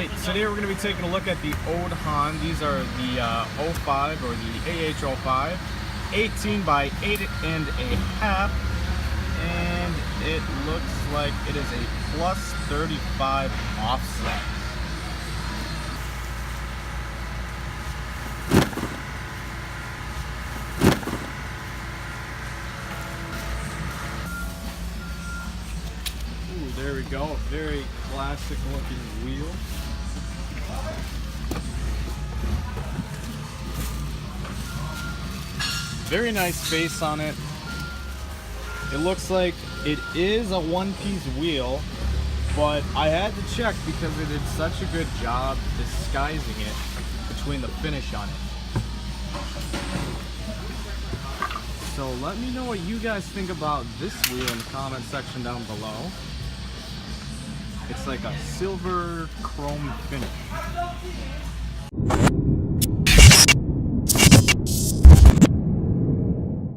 Alright, so today we're going to be taking a look at the Aodhan. These are the 05 or the AH05, 18 by 8.5, and it looks like it is a plus 35 offset. Ooh, there we go, a very classic looking wheel. Very nice face on it. It looks like it is a one-piece wheel, but I had to check because it did such a good job disguising it between the finish on it. So let me know what you guys think about this wheel in the comment section down below. It's like a silver chrome finish.